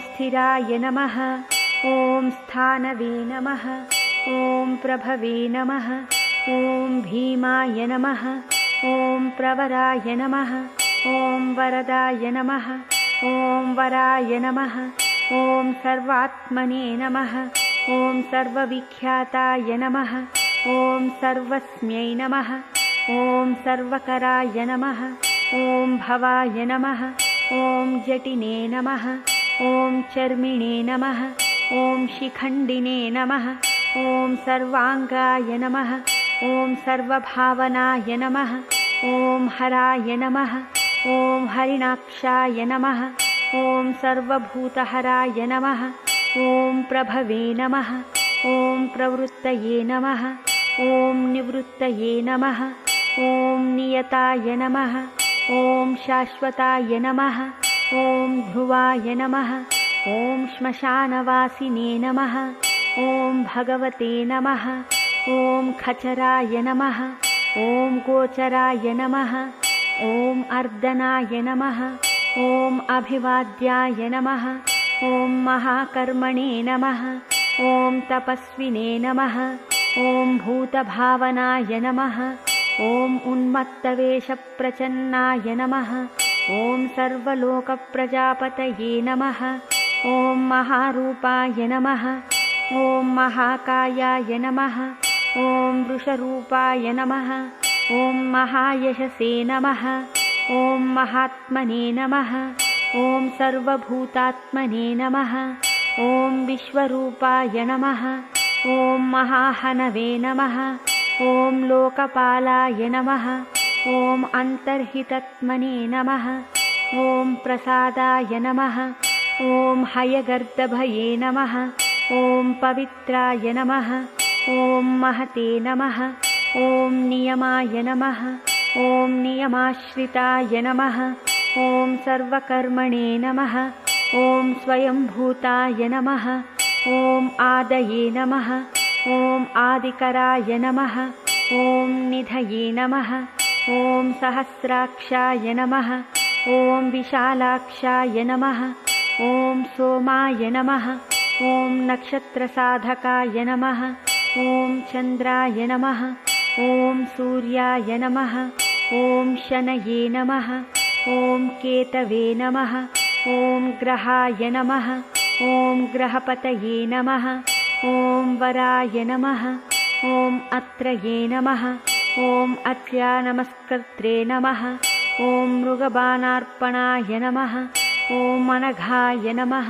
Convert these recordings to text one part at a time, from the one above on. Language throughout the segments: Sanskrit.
स्थिराय नमः। ॐ स्थानवे नमः। ॐ प्रभवे नमः। ॐ भीमाय नमः। ॐ प्रवराय नमः। ॐ वरदाय नमः। ॐ वराय नमः। ॐ सर्वात्मने नमः। ॐ सर्वविख्याताय नमः। ॐ सर्वस्मै नमः। ॐ सर्वकराय नमः। ॐ भवाय नमः। ॐ जटिने नमः। ॐ चर्मिणे नमः। ॐ शिखण्डिने नमः। ॐ सर्वाङ्गाय नमः। ॐ सर्वभावनाय नमः। ॐ हराय नमः। ॐ हरिणाक्षाय नमः। ॐ सर्वभूतहराय नमः। ॐ प्रभवे नमः। ॐ प्रवृत्तये नमः। ॐ निवृत्तये नमः। ॐ नियताय नमः। ॐ शाश्वताय नमः। ॐ ध्रुवाय नमः। ॐ श्मशानवासिने नमः। ॐ भगवते नमः। ॐ खचराय नमः। ॐ गोचराय नमः। ॐ अर्दनाय नमः। ॐ अभिवाद्याय नमः। ॐ महाकर्मणे नमः। ॐ तपस्विने नमः। ॐ भूतभावनाय नमः। ॐ उन्मत्तवेषप्रचन्नाय नमः। ॐ सर्वलोकप्रजापतये नमः। ॐ महारूपाय नमः। ॐ महाकायाय नमः। ॐ वृषरूपाय नमः। ॐ महायशसे नमः। ॐ महात्मने नमः। ॐ सर्वभूतात्मने नमः। ॐ विश्वरूपाय नमः। ॐ महाहनवे नमः। ॐ लोकपालाय नमः। ॐ अन्तर्हितत्मने नमः। ॐ प्रसादाय नमः। ॐ हयगर्दभये नमः। ॐ पवित्राय नमः। ॐ महते नमः। ॐ नियमाय नमः। ॐ नियमाश्रिताय नमः। ॐ सर्वकर्मणे नमः। ॐ स्वयंभूताय नमः। ॐ आदये नमः। ॐ आदिकराय नमः। ॐ निधये नमः। ॐ सहस्राक्षाय नमः। ॐ विशालाक्षाय नमः। ॐ सोमाय नमः। ॐ नक्षत्रसाधकाय नमः। ॐ चन्द्राय नमः। ॐ सूर्याय नमः। ॐ शनये नमः। ॐ केतवे नमः। ॐ ग्रहाय नमः। ॐ ग्रहपतये नमः। ॐ वराय नमः। ॐ अत्रये नमः। ॐ अत्र्या नमस्कर्त्रे नमः। ॐ मृगबाणार्पणाय नमः। ॐ अनघाय नमः।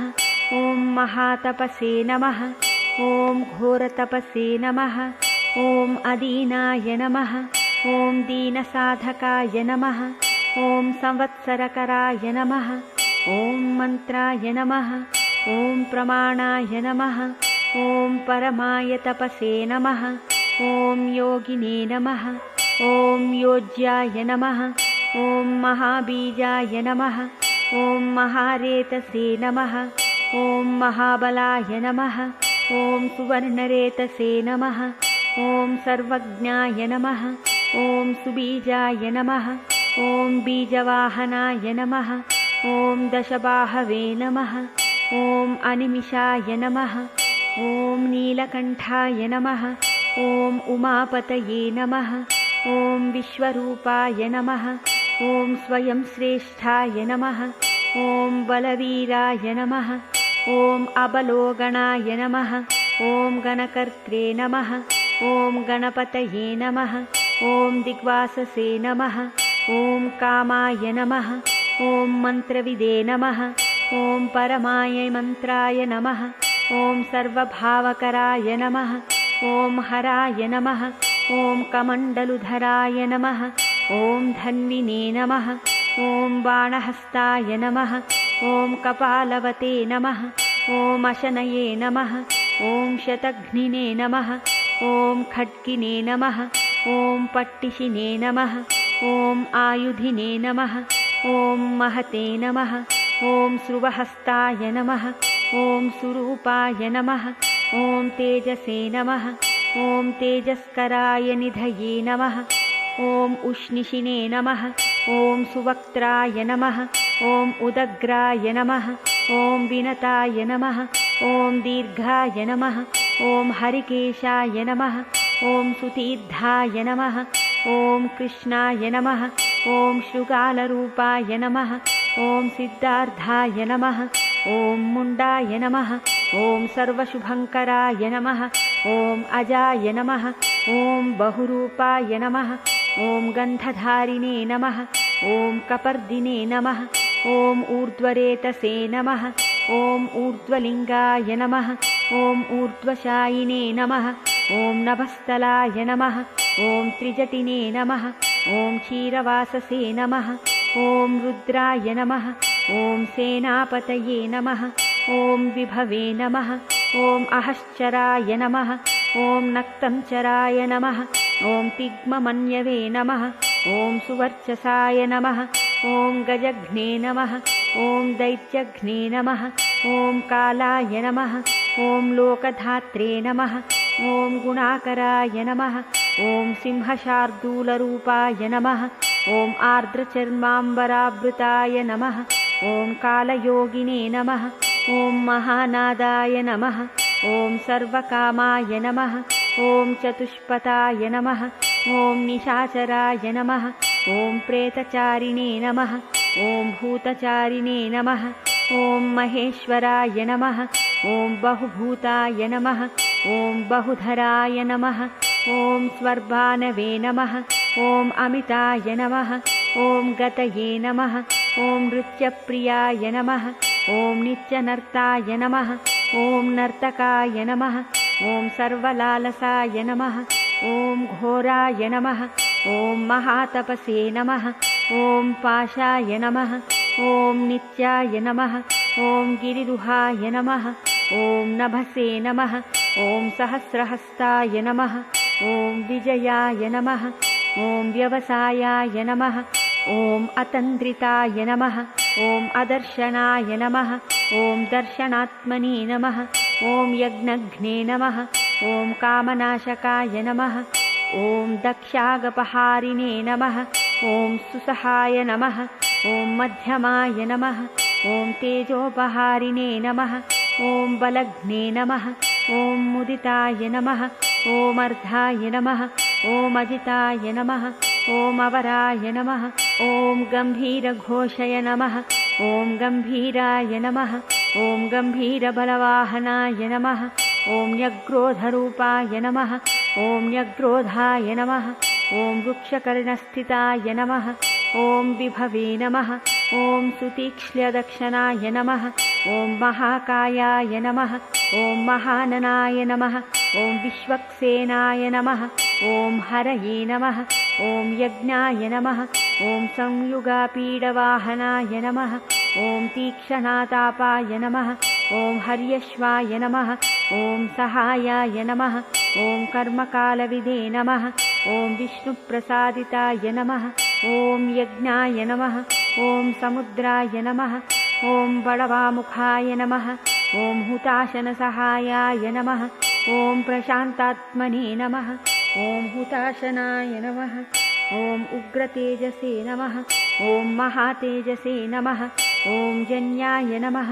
ॐ महातपसे नमः। ॐ घोरतपसे नमः। ॐ अदीनाय नमः। ॐ दीनसाधकाय नमः। ॐ संवत्सरकराय नमः। ॐ मन्त्राय नमः। ॐ प्रमाणाय नमः। ॐ परमाय तपसे नमः। ॐ योगिने नमः। ॐ योज्याय नमः। ॐ महाबीजाय नमः। ॐ महारेतसे नमः। ॐ महाबलाय नमः। ॐ सुवर्णरेतसे नमः। ॐ सर्वज्ञाय नमः। ॐ सुबीजाय नमः। ॐ बीजवाहनाय नमः। ॐ दशबाहवे नमः। ॐ अनिमिषाय नमः। ॐ नीलकण्ठाय नमः। ॐ उमापतये नमः। ॐ विश्वरूपाय नमः। ॐ स्वयं श्रेष्ठाय नमः। ॐ बलवीराय नमः। ॐ अबलोगणाय नमः। ॐ गणकर्त्रे नमः। ॐ गणपतये नमः। ॐ दिग्वाससे नमः। ॐ कामाय नमः। ॐ मन्त्रविदे नमः। ॐ परमाय मन्त्राय नमः। ॐ सर्वभावकराय नमः। ॐ हराय नमः। ॐ कमण्डलुधराय नमः। ॐ धन्विने नमः। ॐ बाणहस्ताय नमः। ॐ कपालवते नमः। ॐ अशनये नमः। ॐ शतघ्निने नमः। ॐ खड्गिने नमः। ॐ पट्टिशिने नमः। ॐ आयुधिने नमः। ॐ महते नमः। ॐ श्रुवहस्ताय नमः। ॐ सुरूपाय नमः। ॐ तेजसे नमः। ॐ तेजस्कराय निधये नमः। ॐ उष्णिशिने नमः। ॐ सुवक्त्राय नमः। ॐ उदग्राय नमः। ॐ विनताय नमः ॐ दीर्घाय नमः ॐ हरिकेशाय नमः ॐ सुतीर्थाय नमः ॐ कृष्णाय नमः ॐ शृगालरूपाय नमः ॐ सिद्धार्थाय नमः ॐ मुण्डाय नमः ॐ सर्वशुभङ्कराय नमः ॐ अजाय नमः ॐ बहुरूपाय नमः ॐ गन्धधारिणे नमः ॐ कपर्दिने नमः ॐ ऊर्ध्वरेतसे नमः ॐ ऊर्ध्वलिङ्गाय नमः ॐ ऊर्ध्वशायिने नमः ॐ नभस्थलाय नमः ॐ त्रिजटिने नमः ॐ क्षीरवाससे नमः ॐ रुद्राय नमः ॐ सेनापतये नमः ॐ विभवे नमः ॐ अहश्चराय नमः ॐ नक्तञ्चराय नमः ॐ तिग्ममन्यवे नमः ॐ सुवर्चसाय नमः ॐ गजघ्ने नमः ॐ दैत्यघ्ने नमः ॐ कालाय नमः ॐ लोकधात्रे नमः ॐ गुणाकराय नमः ॐ सिंहशार्दूलरूपाय नमः ॐ आर्द्रचर्माम्बरावृताय नमः ॐ कालयोगिने नमः ॐ महानादाय नमः ॐ सर्वकामाय नमः ॐ चतुष्पथाय नमः ॐ निशाचराय नमः ॐ प्रेतचारिणे नमः ॐ भूतचारिणे नमः ॐ महेश्वराय नमः ॐ बहुभूताय नमः ॐ बहुधराय नमः ॐ स्वर्भानवे नमः ॐ अमिताय नमः ॐ गतये नमः ॐ नृत्यप्रियाय नमः ॐ नित्यनर्ताय नमः ॐ नर्तकाय नमः ॐ सर्वलालसाय नमः ॐ घोराय नमः ॐ महातपसे नमः ॐ पाशाय नमः ॐ नित्याय नमः ॐ गिरिरुहाय नमः ॐ नभसे नमः ॐ सहस्रहस्ताय नमः ॐ विजयाय नमः ॐ व्यवसायाय नमः ॐ अतन्द्रिताय नमः ॐ अदर्शनाय नमः ॐ दर्शनात्मने नमः ॐ यज्ञघ्ने नमः ॐ कामनाशकाय नमः ॐ दक्षागपहारिणे नमः ॐ सुसहाय नमः ॐ मध्यमाय नमः ॐ तेजोपहारिणे नमः ॐ बलघ्ने नमः ॐ मुदिताय नमः ॐ अर्धाय नमः ॐ अजिताय नमः ॐ अवराय नमः ॐ गम्भीरघोषय नमः ॐ गम्भीराय नमः ॐ गम्भीरबलवाहनाय नमः ॐ न्यग्रोधरूपाय नमः ॐ न्यग्रोधाय नमः ॐ वृक्षकर्णस्थिताय नमः ॐ विभवे नमः ॐ सुतीक्ष्ण्यदक्षनाय नमः ॐ महाकायाय नमः ॐ महाननाय नमः ॐ विश्वक्सेनाय नमः ॐ हरये नमः ॐ यज्ञाय नमः ॐ संयुगापीडवाहनाय नमः ॐ तीक्ष्णतापाय नमः ॐ हर्यश्वाय नमः ॐ सहायाय नमः ॐ कर्मकालविदे नमः ॐ विष्णुप्रसादिताय नमः ॐ यज्ञाय नमः ॐ समुद्राय नमः ॐ बडवामुखाय नमः ॐ हुताशनसहायाय नमः ॐ प्रशान्तात्मने नमः ॐ हुताशनाय नमः ॐ उग्रतेजसे नमः ॐ महातेजसे नमः ॐ जन्याय नमः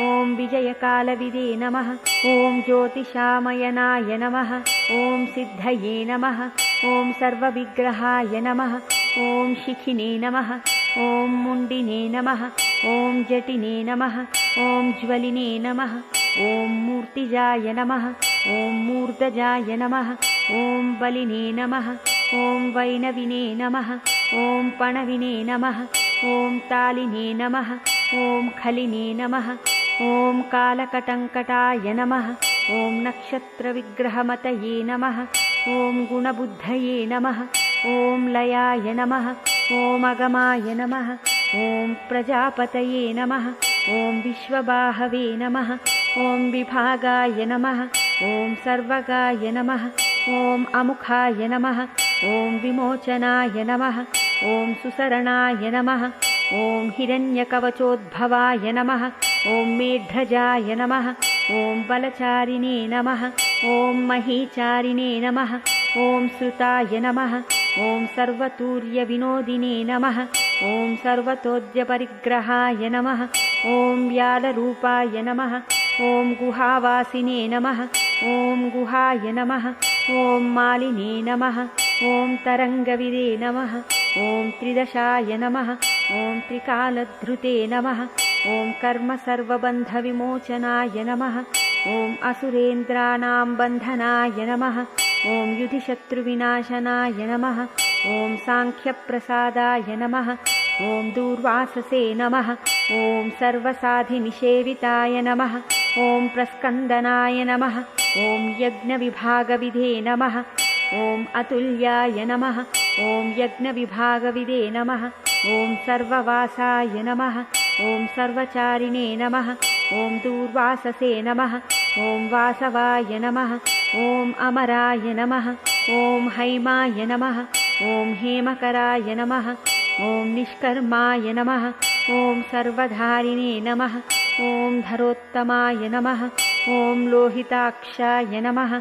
ॐ विजयकालविदे नमः ॐ ज्योतिषामयनाय नमः ॐ सिद्धये नमः ॐ सर्वविग्रहाय नमः ॐ शिखिने नमः ॐ मुण्डिने नमः ॐ जटिने नमः ॐ ज्वलिने नमः ॐ मूर्तिजाय नमः ॐ मूर्धजाय नमः ॐ बलिने नमः ॐ वैनविने नमः ॐ पणविने नमः ॐ तालिने नमः ॐ खलिने नमः ॐ कालकटङ्कटाय नमः ॐ नक्षत्रविग्रहमतये नमः ॐ गुणबुद्धये नमः ॐ लयाय नमः ॐ अगमाय नमः ॐ प्रजापतये नमः ॐ विश्वबाहवे नमः ॐ विभागाय नमः ॐ सर्वगाय नमः ॐ अमुखाय नमः ॐ विमोचनाय नमः ॐ सुसरणाय नमः ॐ हिरण्यकवचोद्भवाय नमः ॐ मेढ्रजाय नमः ॐ बलचारिणे नमः ॐ महीचारिणे नमः ॐ श्रुताय नमः ॐ सर्वतूर्यविनोदिने नमः ॐ सर्वतोद्यपरिग्रहाय नमः ॐ व्यालरूपाय नमः ॐ गुहावासिने नमः ॐ गुहाय नमः ॐ मालिने नमः ॐ तरङ्गविदे नमः ॐ त्रिदशाय नमः ॐ त्रिकालधृते नमः ॐ कर्मसर्वबन्धविमोचनाय नमः ॐ असुरेन्द्राणां बन्धनाय नमः ॐ युधिशत्रुविनाशनाय नमः ॐ साङ्ख्यप्रसादाय नमः ॐ दूर्वाससे नमः ॐ सर्वसाधिनिषेविताय नमः ॐ प्रस्कन्दनाय नमः ॐ यज्ञविभागविधे नमः ॐ अतुल्याय नमः ॐ यज्ञविभागविदे नमः ॐ सर्ववासाय नमः ॐ सर्वचारिणे नमः ॐ दूर्वाससे नमः ॐ वासवाय नमः ॐ अमराय नमः ॐ हैमाय नमः ॐ हेमकराय नमः ॐ निष्कर्माय नमः ॐ सर्वधारिणे नमः ॐ धरोत्तमाय नमः ॐ लोहिताक्षाय नमः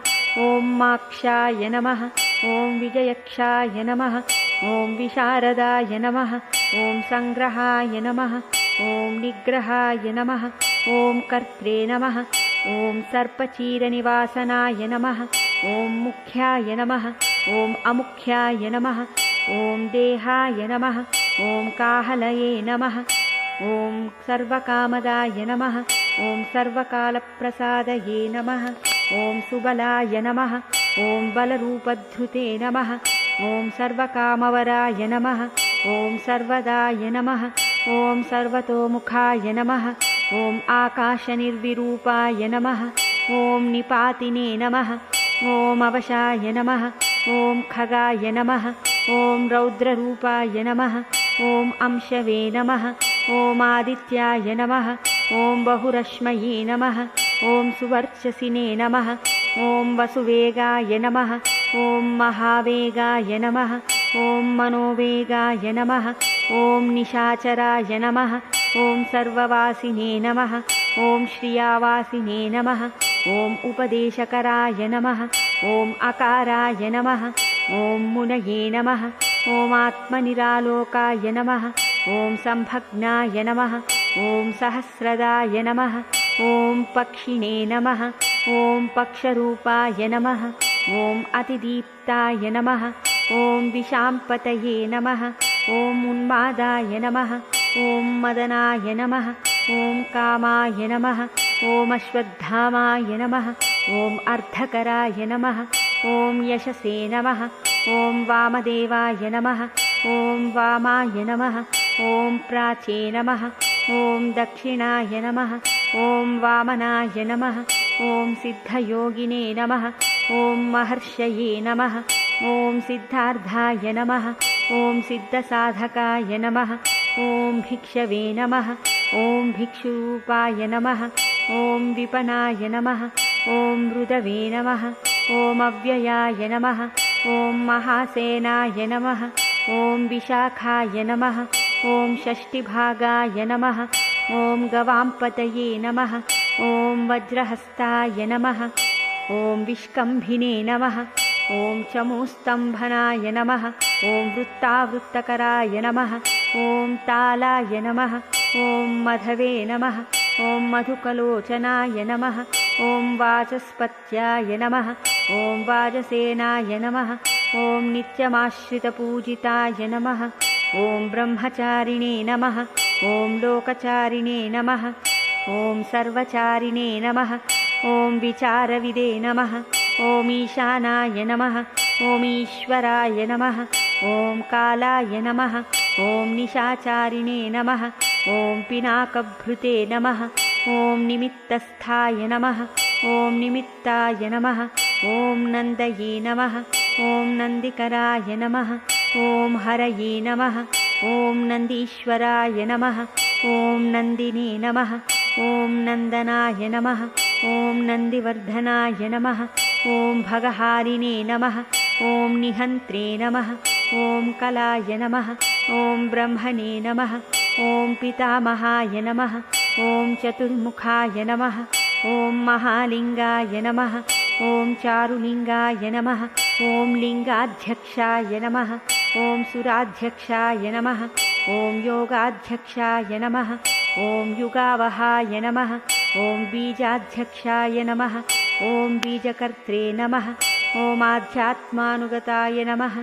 ॐ माक्षाय नमः ॐ विजयक्षाय नमः ॐ विशारदाय नमः ॐ संग्रहाय नमः ॐ निग्रहाय नमः ॐ कर्त्रे नमः ॐ सर्पचीरनिवासनाय नमः ॐ मुख्याय नमः ॐ अमुख्याय नमः ॐ देहाय नमः ॐ काहलये नमः ॐ सर्वकामदाय नमः ॐ सर्वकालप्रसादये नमः ॐ सुबलाय नमः ॐ बलरूपधृते नमः ॐ सर्वकामवराय नमः ॐ सर्वदाय नमः ॐ सर्वतोमुखाय नमः ॐ आकाशनिर्विरूपाय नमः ॐ निपातिने नमः ॐ अवशाय नमः ॐ खगाय नमः ॐ रौद्ररूपाय नमः ॐ अंशवे नमः ॐ आदित्याय नमः ॐ बहुरश्मये नमः ॐ सुवर्चसिने नमः ॐ वसुवेगाय नमः ॐ महावेगाय नमः ॐ मनोवेगाय नमः ॐ निशाचराय नमः ॐ सर्ववासिने नमः ॐ श्रियावासिने नमः ॐ उपदेशकराय नमः ॐ अकाराय नमः ॐ मुनये नमः ॐ आत्मनिरालोकाय नमः ॐ संभग्नाय नमः ॐ सहस्रदाय नमः ॐ पक्षिणे नमः ॐ पक्षरूपाय नमः ॐ अतिदीप्ताय नमः ॐ विशाम्पतये नमः ॐ उन्मादाय नमः ॐ मदनाय नमः ॐ कामाय नमः ॐ अश्वत्थामाय नमः ॐ अर्धकराय नमः ॐ यशसे नमः ॐ वामदेवाय नमः ॐ वामाय नमः ॐ प्राचे नमः ॐ दक्षिणाय नमः ॐ वामनाय नमः ॐ सिद्धयोगिने नमः ॐ महर्षये नमः ॐ सिद्धार्थाय नमः ॐ सिद्धसाधकाय नमः ॐ भिक्षवे नमः ॐ भिक्षुरूपाय नमः ॐ विपणाय नमः ॐ मृदवे नमः ॐ अव्ययाय नमः ॐ महासेनाय नमः ॐ विशाखाय नमः ॐ षष्टिभागाय नमः ॐ गवाम्पतये नमः ॐ वज्रहस्ताय नमः ॐ विष्कम्भिने नमः ॐ चमूस्तम्भनाय नमः ॐ वृत्तावृत्तकराय नमः ॐ तालाय नमः ॐ मधवे नमः ॐ मधुकलोचनाय नमः ॐ वाचस्पत्याय नमः ॐ वाजसेनाय नमः ॐ नित्यमाश्रितपूजिताय नमः ॐ ब्रह्मचारिणे नमः ॐ लोकचारिणे नमः ॐ सर्वचारिणे नमः ॐ विचारविदे नमः ॐ ईशानाय नमः ॐ ईश्वराय नमः ॐ कालाय नमः ॐ निशाचारिणे नमः ॐ पिनाकभृते नमः ॐ निमित्तस्थाय नमः ॐ निमित्ताय नमः ॐ नन्दये नमः ॐ नन्दिकराय नमः ॐ हरये नमः ॐ नन्दीश्वराय नमः ॐ नन्दिने नमः ॐ नन्दनाय नमः ॐ नन्दिवर्धनाय नमः ॐ भगहारिणे नमः ॐ निहन्त्रे नमः ॐ कलाय नमः ॐ ब्रह्मणे नमः ॐ पितामहाय नमः ॐ चतुर्मुखाय नमः ॐ महालिङ्गाय नमः ॐ चारुलिङ्गाय नमः ॐ लिङ्गाध्यक्षाय नमः ॐ सुराध्यक्षाय नमः ॐ योगाध्यक्षाय नमः ॐ युगावहाय नमः ॐ बीजाध्यक्षाय नमः ॐ बीजकर्त्रे नमः ॐ आध्यात्मानुगताय नमः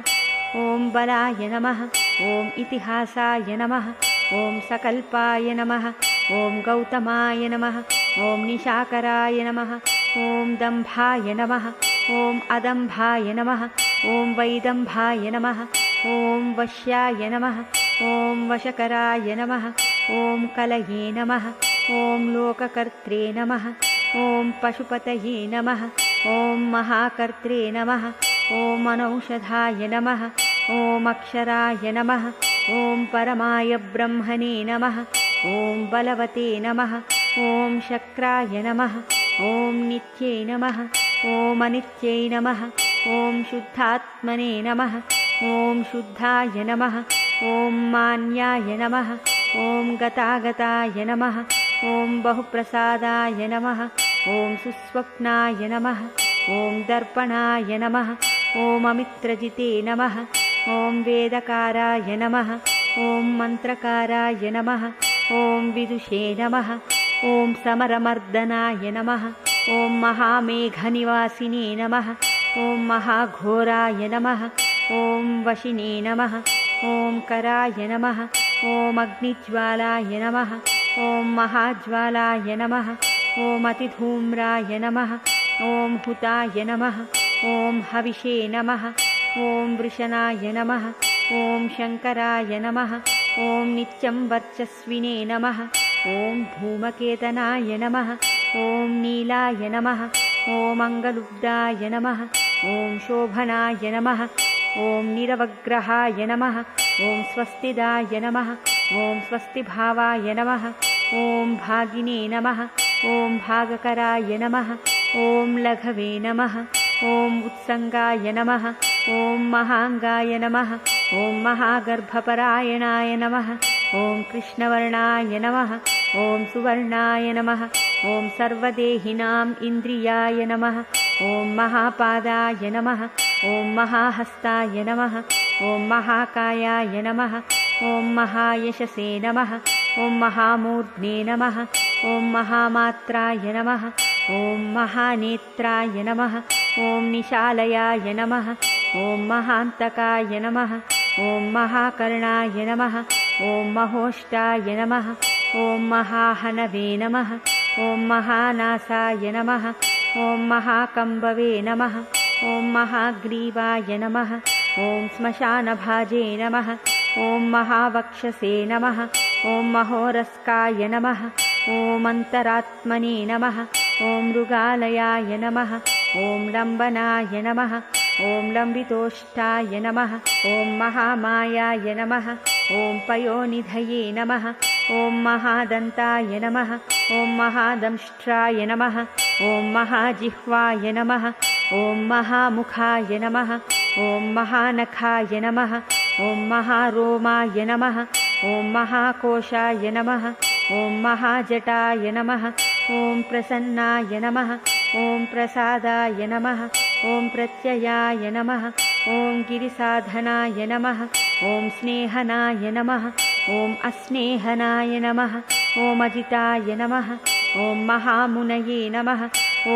ॐ बलाय नमः ॐ इतिहासाय नमः ॐ सकल्पाय नमः ॐ गौतमाय नमः ॐ निशाकराय नमः ॐ दम्भाय नमः ॐ अदम्भाय नमः ॐ वैदम्भाय नमः ॐ वश्याय नमः ॐ वशकराय नमः ॐ कलये नमः ॐ लोककर्त्रे नमः ॐ पशुपतये नमः ॐ महाकर्त्रे नमः ॐ अनौषधाय नमः ॐ अक्षराय नमः ॐ परमाय ब्रह्मणे नमः ॐ बलवते नमः ॐ शक्राय नमः ॐ नित्यै नमः ॐ अनित्यै नमः ॐ शुद्धात्मने नमः ॐ शुद्धाय नमः ॐ मान्याय नमः ॐ गतागताय नमः ॐ बहुप्रसादाय नमः ॐ सुस्वप्नाय नमः ॐ दर्पणाय नमः ॐ अमित्रजिते नमः ॐ वेदकाराय नमः ॐ मन्त्रकाराय नमः ॐ विदुषे नमः ॐ समरमर्दनाय नमः ॐ महामेघनिवासिने नमः ॐ महाघोराय नमः ॐ वशिने नमः ॐ कराय नमः ॐ अग्निज्वालाय नमः ॐ महाज्वालाय नमः ॐ अतिधूम्राय नमः ॐ हुताय नमः ॐ हविषे नमः ॐ वृषणाय नमः ॐ शङ्कराय नमः ॐ नित्यं वर्चस्विने नमः ॐ धूमकेतनाय नमः ॐ नीलाय नमः ॐ अङ्गलुब्धाय नमः ॐ शोभनाय नमः ॐ निरवग्रहाय नमः ॐ स्वस्तिदाय नमः ॐ स्वस्तिभावाय नमः ॐ भागिने नमः ॐ भागकराय नमः ॐ लघवे नमः ॐ उत्सङ्गाय नमः ॐ महाङ्गाय नमः ॐ महागर्भपरायणाय नमः ॐ कृष्णवर्णाय नमः ॐ सुवर्णाय नमः ॐ सर्वदेहिनाम् इन्द्रियाय नमः ॐ महापादाय नमः ॐ महाहस्ताय नमः ॐ महाकायाय नमः ॐ महायशसे नमः ॐ महामूर्ध्ने नमः ॐ महामात्राय नमः ॐ महानेत्राय नमः ॐ निशालयाय नमः ॐ महान्तकाय नमः ॐ महाकर्णाय नमः ॐ महोष्टाय नमः ॐ महाहनवे नमः ॐ महानासाय नमः ॐ महाकम्बवे नमः ॐ महाग्रीवाय नमः ॐ श्मशानभाजे नमः ॐ महावक्षसे नमः ॐ महोरस्काय नमः ॐ अन्तरात्मने नमः ॐ मृगालयाय नमः ॐ लम्बनाय नमः ॐ लम्बितोष्टाय नमः ॐ महामायाय नमः ॐ पयोनिधये नमः ॐ महादन्ताय नमः ॐ महादंष्ट्राय नमः ॐ महाजिह्वाय नमः ॐ महामुखाय नमः ॐ महानखाय नमः ॐ महारोमाय नमः ॐ महाकोशाय नमः ॐ महाजटाय नमः ॐ प्रसन्नाय नमः ॐ प्रसादाय नमः ॐ प्रत्ययाय नमः ॐ गिरिसाधनाय नमः ॐ स्नेहनाय नमः ॐ अस्नेहनाय नमः ॐ अजिताय नमः ॐ महामुनये नमः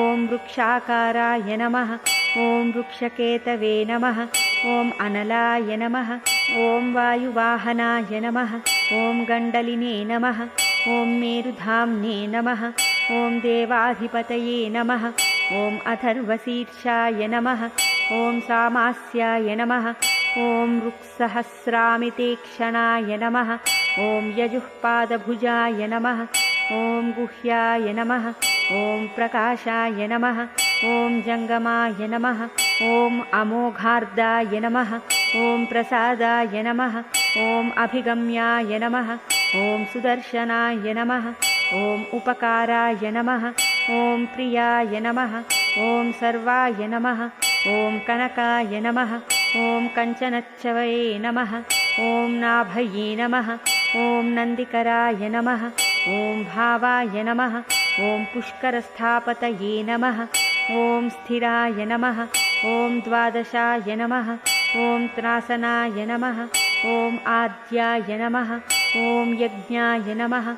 ॐ वृक्षाकाराय नमः ॐ वृक्षकेतवे नमः ॐ अनलाय नमः ॐ वायुवाहनाय नमः ॐ गण्डलिने नमः ॐ मेरुधाम्ने नमः ॐ देवाधिपतये नमः ॐ अथर्वशीर्षाय नमः ॐ सामास्याय नमः ॐ ऋक्सहस्रामितेक्षणाय नमः ॐ यजुःपादभुजाय नमः ॐ गुह्याय नमः ॐ प्रकाशाय नमः ॐ जङ्गमाय नमः ॐ अमोघार्दाय नमः ॐ प्रसादाय नमः ॐ अभिगम्याय नमः ॐ सुदर्शनाय नमः ॐ उपकाराय नमः ॐ प्रियाय नमः ॐ सर्वाय नमः ॐ कनकाय नमः ॐ कञ्चनच्छवये नमः ॐ नाभये नमः ॐ नन्दिकराय नमः ॐ भावाय नमः ॐ पुष्करस्थापतये नमः ॐ स्थिराय नमः ॐ द्वादशाय नमः ॐ त्रासनाय नमः ॐ आद्याय नमः ॐ यज्ञाय नमः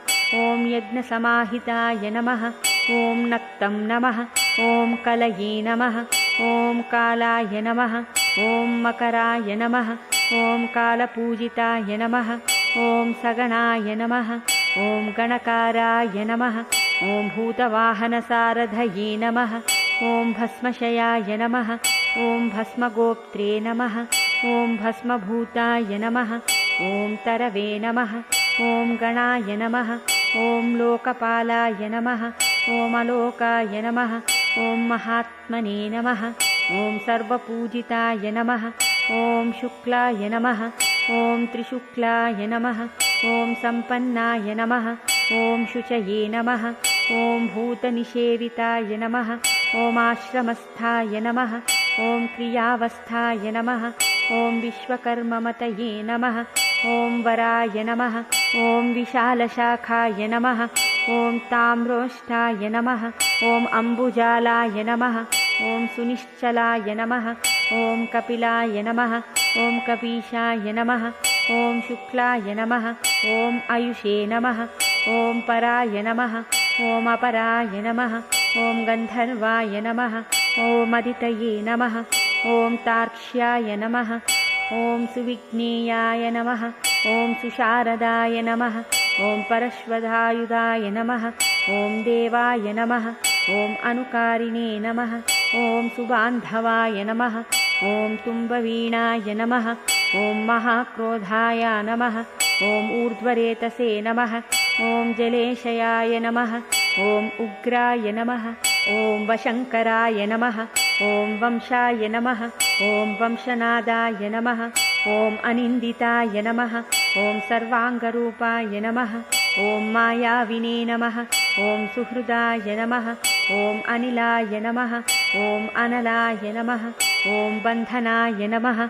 ॐ यज्ञसमाहिताय नमः ॐ नक्तं नमः ॐ कलये नमः ॐ कालाय नमः ॐ मकराय नमः ॐ कालपूजिताय नमः ॐ सगणाय नमः ॐ गणकाराय नमः ॐ भूतवाहनसारथये नमः ॐ भस्मशयाय नमः ॐ भस्मगोप्त्रे नमः ॐ भस्मभूताय नमः ॐ तरवे नमः ॐ गणाय नमः ॐ लोकपालाय नमः ॐ अलोकाय नमः ॐ महात्मने नमः ॐ सर्वपूजिताय नमः ॐ शुक्लाय नमः ॐ त्रिशुक्लाय नमः ॐ सम्पन्नाय नमः ॐ शुचये नमः ॐ भूतनिषेविताय नमः ॐ आश्रमस्थाय नमः ॐ क्रियावस्थाय नमः ॐ विश्वकर्ममतये नमः ॐ वराय नमः ॐ विशालशाखाय नमः ॐ ताम्रोष्ठाय नमः ॐ अम्बुजालाय नमः ॐ सुनिश्चलाय नमः ॐ कपिलाय नमः ॐ कपीशाय नमः ॐ शुक्लाय नमः ॐ आयुषे नमः ॐ पराय नमः ॐ अपराय नमः ॐ गन्धर्वाय नमः ॐ अदितये नमः ॐ तार्क्ष्याय नमः ॐ सुविघ्नेयाय नमः ॐ सुशारदाय नमः ॐ परश्वधायुधाय नमः ॐ देवाय नमः ॐ अनुकारिणे नमः ॐ सुबान्धवाय नमः ॐ तुम्बवीणाय नमः ॐ महाक्रोधाय नमः ॐ ऊर्ध्वरेतसे नमः ॐ जलेशयाय नमः ॐ उग्राय नमः ॐ वशङ्कराय नमः ॐ वंशाय नमः ॐ वंशनादाय नमः ॐ अनिन्दिताय नमः ॐ सर्वाङ्गरूपाय नमः ॐ मायाविने नमः ॐ सुहृदाय नमः ॐ अनिलाय नमः ॐ अनलाय नमः ॐ बन्धनाय नमः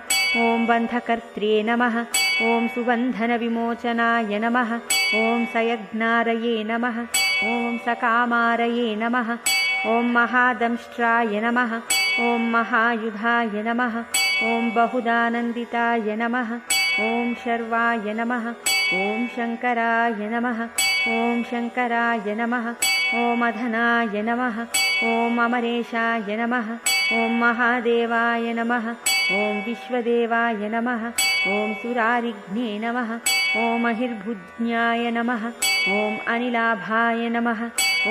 ॐ बन्धकर्त्रे नमः ॐ सुबन्धनविमोचनाय नमः ॐ सयज्ञारये नमः ॐ सकामारये नमः ॐ महादंष्ट्राय नमः ॐ महायुधाय नमः ॐ बहुदानन्दिताय नमः ॐ शर्वाय नमः ॐ शङ्कराय नमः ॐ शङ्कराय नमः ॐ अधनाय नमः ॐ अमरेशाय नमः ॐ महादेवाय नमः ॐ विश्वदेवाय नमः ॐ सुरारिघ्ने नमः ॐ महिर्भुज्ञाय नमः ॐ अनिलाभाय नमः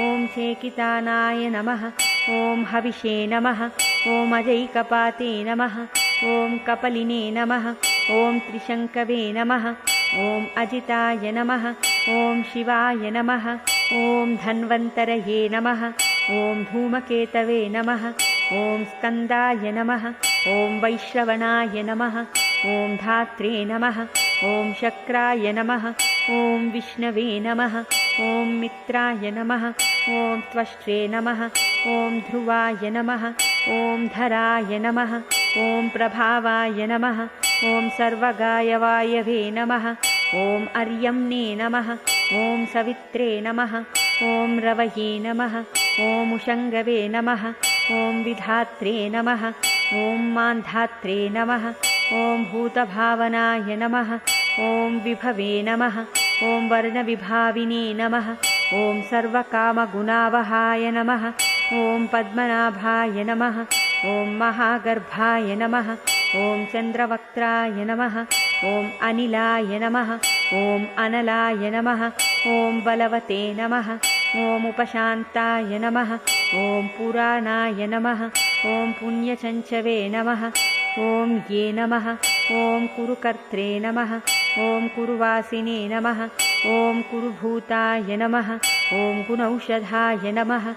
ॐ चेकितानाय नमः ॐ हविषे नमः ॐ अजैकपाते नमः ॐ कपलिने नमः ॐ त्रिशङ्कवे नमः ॐ अजिताय नमः ॐ शिवाय नमः ॐ धन्वन्तरये नमः ॐ धूमकेतवे नमः ॐ स्कन्दाय नमः ॐ वैश्रवणाय नमः ॐ धात्रे नमः ॐ शक्राय नमः ॐ विष्णवे नमः ॐ मित्राय नमः ॐ त्वष्ट्रे नमः ॐ ध्रुवाय नमः ॐ धराय नमः ॐ प्रभावाय नमः ॐ सर्वगायवायवे नमः ॐ अर्यम्ने नमः ॐ सवित्रे नमः ॐ रवये नमः ॐ उषङ्गवे नमः ॐ विधात्रे नमः ॐ मान्धात्रे नमः ॐ भूतभावनाय नमः ॐ विभवे नमः ॐ वर्णविभाविने नमः ॐ सर्वकामगुणावहाय नमः ॐ पद्मनाभाय नमः ॐ महागर्भाय नमः ॐ चन्द्रवक्त्राय नमः ॐ अनिलाय नमः ॐ अनलाय नमः ॐ बलवते नमः ॐ उपशान्ताय नमः ॐ पुराणाय नमः ॐ पुण्यचञ्चवे नमः ॐ ये नमः ॐ कुरुकर्त्रे नमः ॐ कुरुवासिने नमः ॐ कुरुभूताय नमः ॐ गुणौषधाय नमः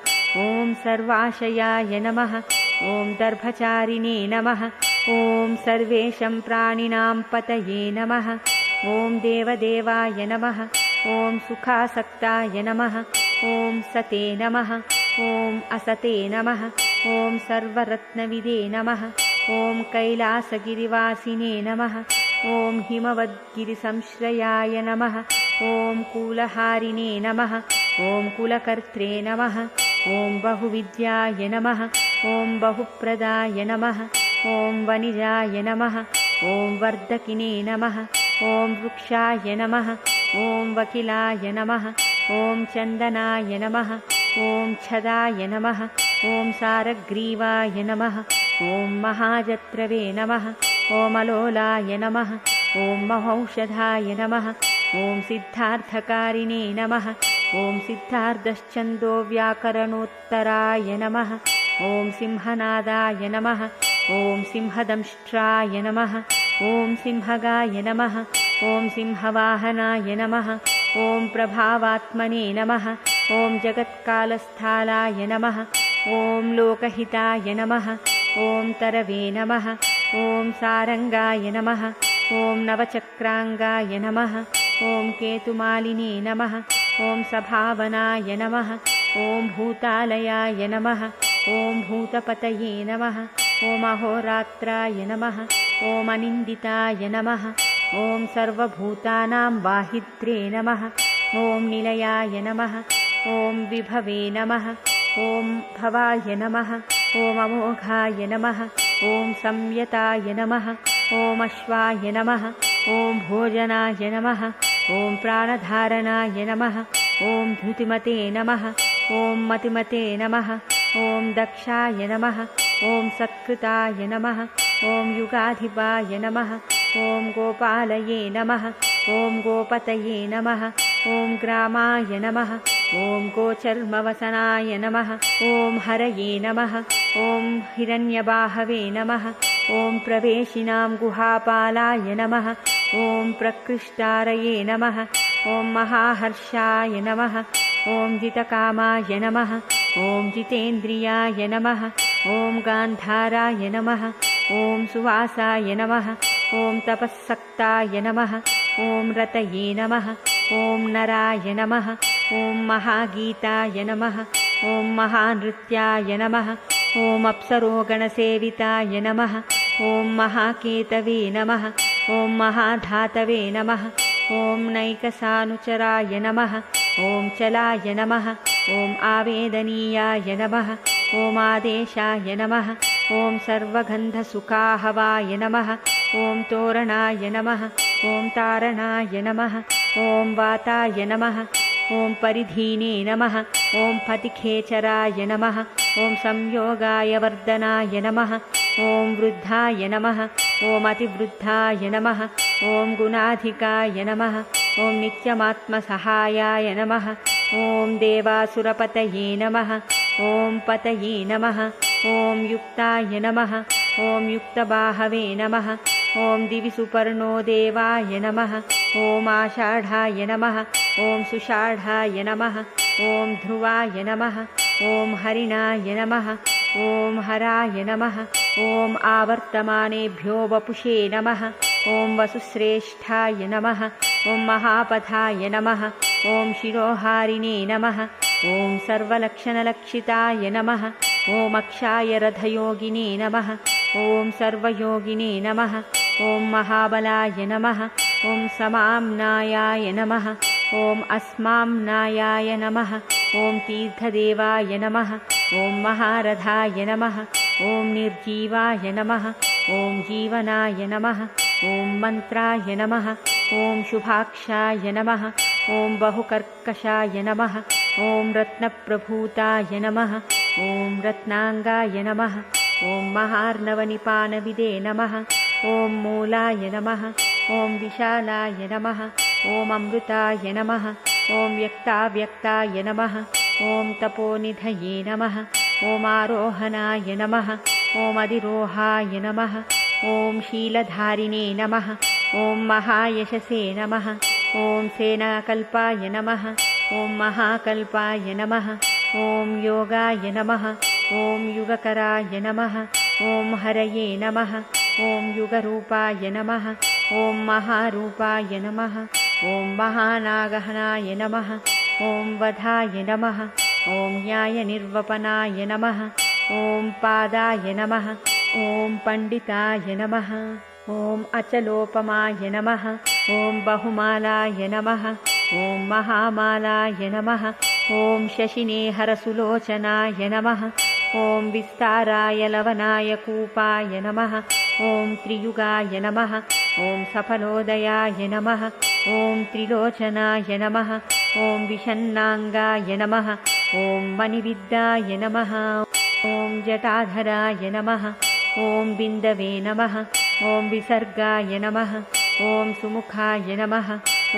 ॐ सर्वाशयाय नमः ॐ दर्भचारिणे नमः ॐ सर्वेषां प्राणिनां पतये नमः ॐ देवदेवाय नमः ॐ सुखासक्ताय नमः ॐ सते नमः ॐ असते नमः ॐ सर्वरत्नविदे नमः ॐ कैलासगिरिवासिने नमः ॐ हिमवद्गिरिसंश्रयाय नमः ॐ कूलहारिणे नमः ॐ कुलकर्त्रे नमः ॐ बहुविद्याय नमः ॐ बहुप्रदाय नमः ॐ वनिजाय नमः ॐ वर्धकिने नमः ॐ वृक्षाय नमः ॐ वकिलाय नमः ॐ चन्दनाय नमः ॐ छदाय नमः ॐ सारग्रीवाय नमः ॐ महाजत्रवे नमः ॐ अलोलाय नमः ॐ महौषधाय नमः ॐ सिद्धार्थकारिणे नमः ॐ सिद्धार्धश्चन्दो व्याकरणोत्तराय नमः ॐ सिंहनादाय नमः ॐ सिंहदंष्ट्राय नमः ॐ सिंहगाय नमः ॐ सिंहवाहनाय नमः ॐ प्रभावात्मने नमः ॐ जगत्कालस्थालाय नमः ॐ लोकहिताय नमः ॐ तरवे नमः ॐ सारङ्गाय नमः ॐ नवचक्राङ्गाय नमः ॐ केतुमालिने नमः ॐ सभावनाय नमः ॐ भूतालयाय नमः ॐ भूतपतये नमः ॐ अहोरात्राय नमः ॐ अनिन्दिताय नमः ॐ सर्वभूतानां वाहित्रे नमः ॐ निलयाय नमः ॐ विभवे नमः ॐ भवाय नमः ॐ अमोघाय नमः ॐ संयताय नमः ॐ अश्वाय नमः ॐ भोजनाय नमः ॐ प्राणधारणाय नमः ॐ धृतिमते नमः ॐ मतिमते नमः ॐ दक्षाय नमः ॐ सत्कृताय नमः ॐ युगाधिपाय नमः ॐ गोपालये नमः ॐ गोपतये नमः ॐ ग्रामाय नमः ॐ गोचर्मवसनाय नमः ॐ हरये नमः ॐ हिरण्यबाहवे नमः ॐ प्रवेशिनां गुहापालाय नमः ॐ प्रकृष्टारये नमः ॐ महाहर्षाय नमः ॐ जितकामाय नमः ॐ जितेन्द्रियाय नमः ॐ गान्धाराय नमः ॐ सुवासाय नमः ॐ तपःसक्ताय नमः ॐ रतये नमः ॐ नराय नमः ॐ महागीताय नमः ॐ महानृत्याय नमः ॐ अप्सरोगणसेविताय नमः ॐ महाकेतवे नमः ॐ महाधातवे नमः ॐ नैकसानुचराय नमः ॐ चलाय नमः ॐ आवेदनीयाय नमः ॐ आदेशाय नमः ॐ सर्वगन्धसुखाहवाय नमः ॐ तोरणाय नमः ॐ तारणाय नमः ॐ वाताय नमः ॐ परिधीने नमः ॐ पतिखेचराय नमः ॐ संयोगाय वर्धनाय नमः ॐ वृद्धाय नमः ॐ अतिवृद्धाय नमः ॐ गुणाधिकाय नमः ॐ नित्यमात्मसहायाय नमः ॐ देवासुरपतये नमः ॐ पतये नमः ॐ युक्ताय नमः ॐ युक्तबाहवे नमः ॐ दिवि सुपर्णो देवाय नमः ॐ आषाढाय नमः ॐ सुषाढाय नमः ॐ ध्रुवाय नमः ॐ हरिणाय नमः ॐ हराय नमः ॐ आवर्तमानेभ्यो वपुषे नमः ॐ वसुश्रेष्ठाय नमः ॐ महापथाय नमः ॐ शिरोहारिणे नमः ॐ सर्वलक्षणलक्षिताय नमः ॐ अक्षाय रथयोगिने नमः ॐ सर्वयोगिने नमः ॐ महाबलाय नमः ॐ समाम्नायाय नमः ॐ अस्माम्नायाय नमः ॐ तीर्थदेवाय नमः ॐ महारथाय नमः ॐ निर्जीवाय नमः ॐ जीवनाय नमः ॐ मन्त्राय नमः ॐ शुभाक्षाय नमः ॐ बहुकर्कशाय नमः ॐ रत्नप्रभूताय नमः ॐ रत्नाङ्गाय नमः ॐ महार्णवनिपानविदे नमः ॐ मूलाय नमः ॐ विशालाय नमः ॐ अमृताय नमः ॐ व्यक्ताव्यक्ताय नमः ॐ तपोनिधये नमः ॐ आरोहणाय नमः ॐ अधिरोहाय नमः ॐ शीलधारिणे नमः ॐ महायशसे नमः ॐ सेनाकल्पाय नमः ॐ महाकल्पाय नमः ॐ योगाय नमः ॐ युगकराय नमः ॐ हरये नमः ॐ युगरूपाय नमः ॐ महारूपाय नमः ॐ महानागहनाय नमः ॐ वधाय नमः ॐ न्यायनिर्वपनाय नमः ॐ पादाय नमः ॐ पण्डिताय नमः ॐ अचलोपमाय नमः ॐ बहुमालाय नमः ॐ महामालाय नमः ॐ शशिनेहरसुलोचनाय नमः ॐ विस्ताराय लवनाय कूपाय नमः। ॐ त्रियुगाय नमः। ॐ सफलोदयाय नमः। ॐ त्रिलोचनाय नमः। ॐ विषन्नाङ्गाय नमः। ॐ मणिविद्याय नमः। ॐ जटाधराय नमः। ॐ बिन्दवे नमः। ॐ विसर्गाय नमः। ॐ सुमुखाय नमः।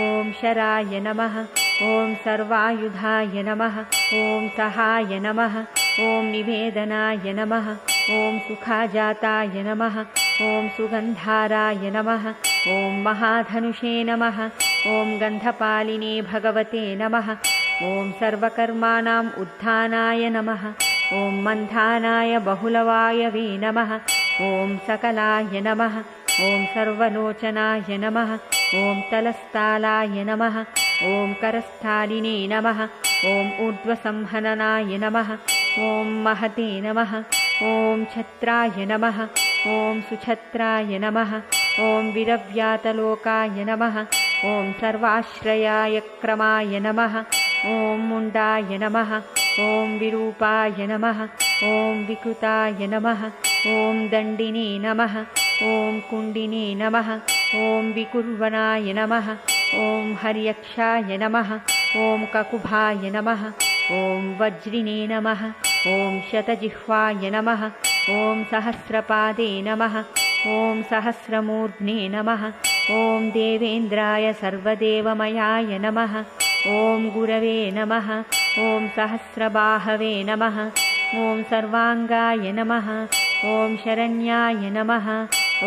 ॐ शराय नमः। ॐ सर्वायुधाय नमः। ॐ सहाय नमः। ॐ निवेदनाय नमः। ॐ सुखाजाताय नमः। ॐ सुगन्धाराय नमः। ॐ महाधनुषे नमः। ॐ गन्धपालिने भगवते नमः। ॐ सर्वकर्माणाम् उद्धानाय नमः। ॐ मन्थानाय बहुलवायवे नमः। ॐ सकलाय नमः। ॐ सर्वलोचनाय नमः। ॐ तलस्थालाय नमः। ॐ करस्थालिने नमः। ॐ ऊर्ध्वसंहननाय नमः। ॐ महते नमः। ॐ छत्राय नमः। ॐ सुछत्राय नमः। ॐ विरव्यातलोकाय नमः। ॐ सर्वाश्रयाय क्रमाय नमः। ॐ मुण्डाय नमः। ॐ विरूपाय नमः। ॐ विकृताय नमः। ॐ दण्डिने नमः। ॐ कुण्डिने नमः। ॐ विकुर्वणाय नमः। ॐ हर्यक्षाय नमः। ॐ ककुभाय नमः। ॐ वज्रिने नमः। ॐ शतजिह्वाय नमः। ॐ सहस्रपादे नमः। ॐ सहस्रमूर्ध्ने नमः। ॐ देवेन्द्राय सर्वदेवमयाय नमः। ॐ गुरवे नमः। ॐ सहस्रबाहवे नमः। ॐ सर्वाङ्गाय नमः। ॐ शरण्याय नमः।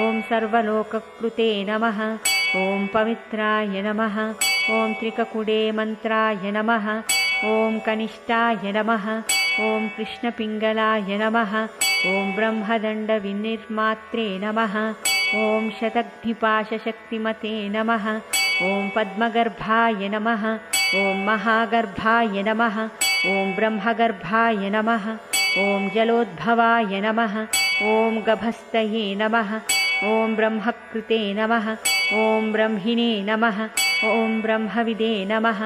ॐ सर्वलोककृते नमः। ॐ पवित्राय नमः। ॐ त्रिककुडे मन्त्राय नमः। ॐ कनिष्ठाय नमः। ॐ कृष्णपिङ्गलाय नमः। ॐ ब्रह्मदण्डविनिर्मात्रे नमः। ॐ शतघ्निपाशशक्तिमते नमः। ॐ पद्मगर्भाय नमः। ॐ महागर्भाय नमः। ॐ ब्रह्मगर्भाय नमः। ॐ जलोद्भवाय नमः। ॐ गभस्तये नमः। ॐ ब्रह्मकृते नमः। ॐ ब्रह्मिणे नमः। ॐ ब्रह्मविदे नमः।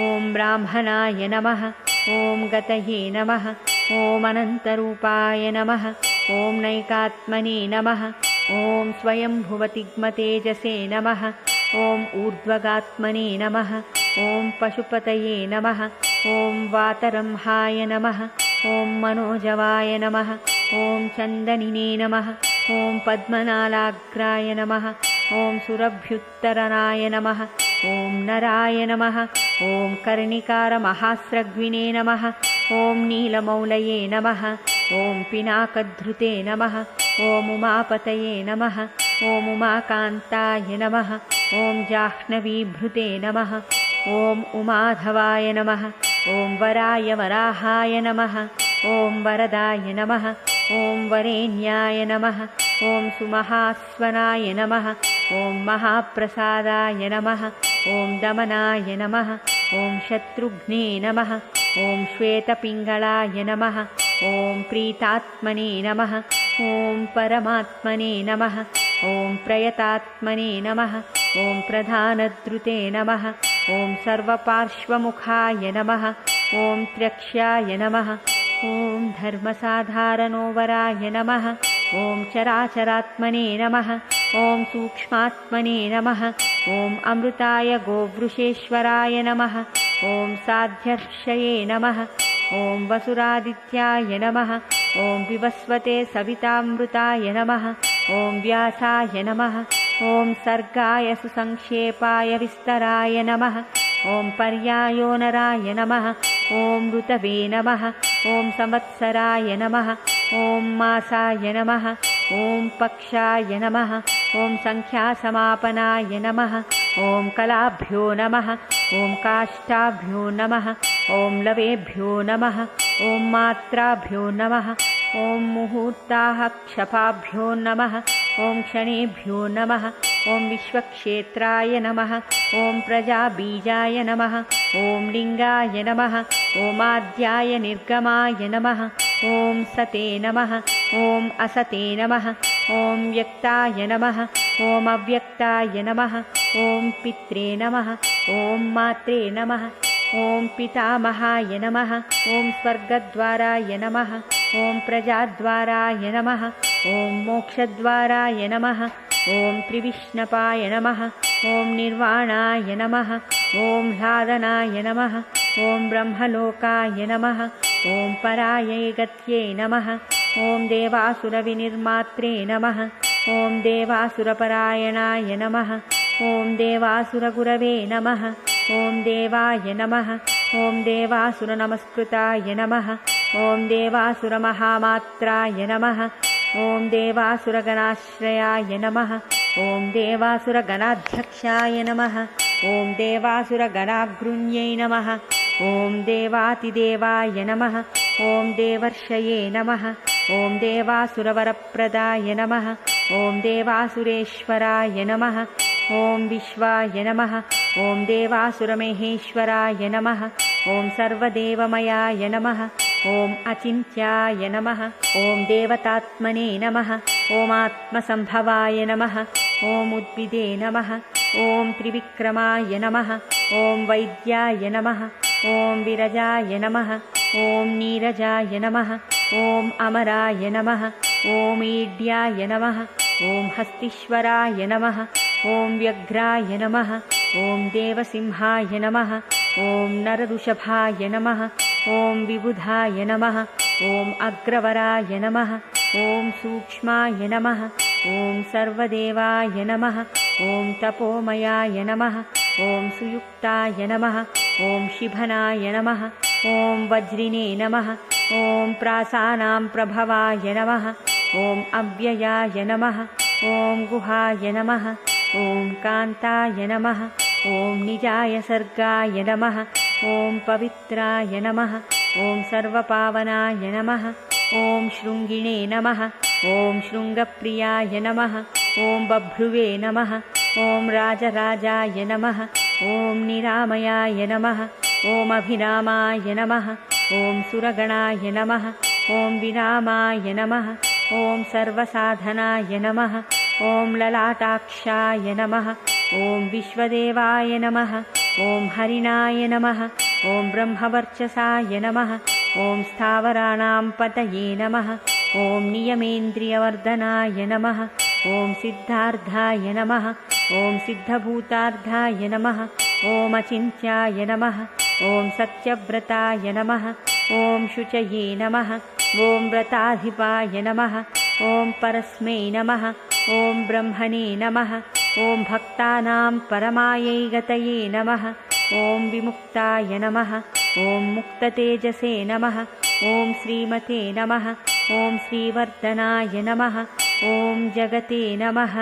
ॐ ब्राह्मणाय नमः। ॐ गतये नमः। ॐ अनन्तरूपाय नमः। ॐ नैकात्मने नमः। ॐ स्वयंभुवतिग्मतेजसे नमः। ॐ ऊर्ध्वगात्मने नमः। ॐ पशुपतये नमः। ॐ वातरंहाय नमः। ॐ मनोजवाय नमः। ॐ चन्दनिने नमः। ॐ पद्मनालाग्राय नमः। ॐ सुरभ्युत्तरनाय नमः। ॐ नराय नमः। ॐ कर्णिकारमहास्रग्विने नमः। ॐ नीलमौलये नमः। ॐ पिनाकधृते नमः। ॐ उमापतये नमः। ॐ उमाकान्ताय नमः। ॐ जाह्नवीभृते नमः। ॐ उमाधवाय नमः। ॐ वराय वराहाय नमः। ॐ वरदाय नमः। ॐ वरेण्याय नमः। ॐ सुमहास्वनाय नमः। ॐ महाप्रसादाय नमः। ॐ दमनाय नमः। ॐ शत्रुघ्ने नमः। ॐ श्वेतपिङ्गलाय नमः। ॐ प्रीतात्मने नमः। ॐ परमात्मने नमः। ॐ प्रयतात्मने नमः। ॐ प्रधानद्रुते नमः। ॐ सर्वपार्श्वमुखाय नमः। ॐ त्र्यक्ष्याय नमः। ॐ धर्मसाधारणोवराय नमः। ॐ चराचरात्मने नमः। ॐ सूक्ष्मात्मने नमः। ॐ अमृताय गोवृषेश्वराय नमः। ॐ साध्यर्षये नमः। ॐ वसुरादित्याय नमः। ॐ विवस्वते सवितामृताय नमः। ॐ व्यासाय नमः। ॐ सर्गाय सुसंक्षेपाय विस्तराय नमः। ॐ पर्यायोनराय नमः। ॐ ऋतवे नमः। ॐ संवत्सराय नमः। ॐ मासाय नमः। ॐ पक्षाय नमः। ॐ संख्यासमापनाय नमः। ॐ कलाभ्यो नमः। ॐ काष्ठाभ्यो नमः। ॐ लवेभ्यो नमः। ॐ मात्राभ्यो नमः। ॐ मुहूर्ताः क्षपाभ्यो नमः। ॐ क्षणेभ्यो नमः। ॐ विश्वक्षेत्राय नमः। ॐ प्रजाबीजाय नमः। ॐ लिङ्गाय नमः। ॐ आद्याय निर्गमाय नमः। ॐ सते नमः। ॐ असते नमः। ॐ व्यक्ताय नमः। ॐ अव्यक्ताय नमः। ॐ पित्रे नमः। ॐ मात्रे नमः। ॐ पितामहाय नमः। ॐ स्वर्गद्वाराय नमः। ॐ प्रजाद्वाराय नमः। ॐ मोक्षद्वाराय नमः। ॐ त्रिविष्णपाय नमः। ॐ निर्वाणाय नमः। ॐ ह्लादनाय नमः। ॐ ब्रह्मलोकाय नमः। ॐ परायै गत्यै नमः। ॐ देवासुरविनिर्मात्रे नमः। ॐ देवासुरपरायणाय नमः। ॐ देवासुरगुरवे नमः। ॐ देवाय नमः। ॐ देवासुरनमस्कृताय नमः। ॐ देवासुरमहामात्राय नमः। ॐ देवासुरगणाश्रयाय नमः। ॐ देवासुरगणाध्यक्षाय नमः। ॐ देवासुरगणाग्रुण्यै नमः। ॐ देवातिदेवाय नमः। ॐ देवर्षये नमः। ॐ देवासुरवरप्रदाय नमः। ॐ देवासुरेश्वराय नमः। ॐ विश्वाय नमः। ॐ देवासुरमहेश्वराय नमः। ॐ सर्वदेवमयाय नमः। ॐ अचिन्त्याय नमः। ॐ देवतात्मने नमः। ॐ आत्मसम्भवाय नमः। ॐ उद्भिदे नमः। ॐ त्रिविक्रमाय नमः। ॐ वैद्याय नमः। ॐ विरजाय नमः। ॐ नीरजाय नमः। ॐ अमराय नमः। ॐ ईड्याय नमः। ॐ हस्तीश्वराय नमः। ॐ व्यघ्राय नमः। ॐ देवसिंहाय नमः। ॐ नरऋषभाय नमः। ॐ विबुधाय नमः। ॐ अग्रवराय नमः। ॐ सूक्ष्माय नमः। ॐ सर्वदेवाय नमः। ॐ तपोमयाय नमः। ॐ सुयुक्ताय नमः। ॐ शिभनाय नमः। ॐ वज्रिणे नमः। ॐ प्रासानां प्रभवाय नमः। ॐ अव्ययाय नमः। ॐ गुहाय नमः। ॐ कान्ताय नमः। ॐ निजाय सर्गाय नमः। ॐ पवित्राय नमः। ॐ सर्वपावनाय नमः। ॐ शृङ्गिणे नमः। ॐ शृङ्गप्रियाय नमः। ॐ बभ्रुवे नमः। ॐ राजराजाय नमः। ॐ निरामयाय नमः। ॐ अभिरामाय नमः। ॐ सुरगणाय नमः। ॐ विरामाय नमः। ॐ सर्वसाधनाय नमः। ॐ ललाटाक्षाय नमः। ॐ विश्वदेवाय नमः। ॐ हरिणाय नमः। ॐ ब्रह्मवर्चसाय नमः। ॐ स्थावराणां पतये नमः। ॐ नियमेन्द्रियवर्धनाय नमः। ॐ सिद्धार्थाय नमः। ॐ सिद्धभूतार्थाय नमः। ॐ अचिन्त्याय नमः। ॐ सत्यव्रताय नमः। ॐ शुचये नमः। ॐ व्रताधिपाय नमः। ॐ परस्मै नमः। ॐ ब्रह्मणे नमः। ॐ भक्तानां परमायै गतये नमः। ॐ विमुक्ताय नमः। ॐ मुक्ततेजसे नमः। ॐ श्रीमते नमः। ॐ श्रीवर्धनाय नमः। ॐ जगते नमः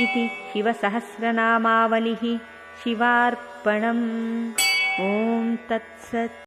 इति शिवसहस्रनामावलिः शिवार्पणम्। ॐ तत्सत्।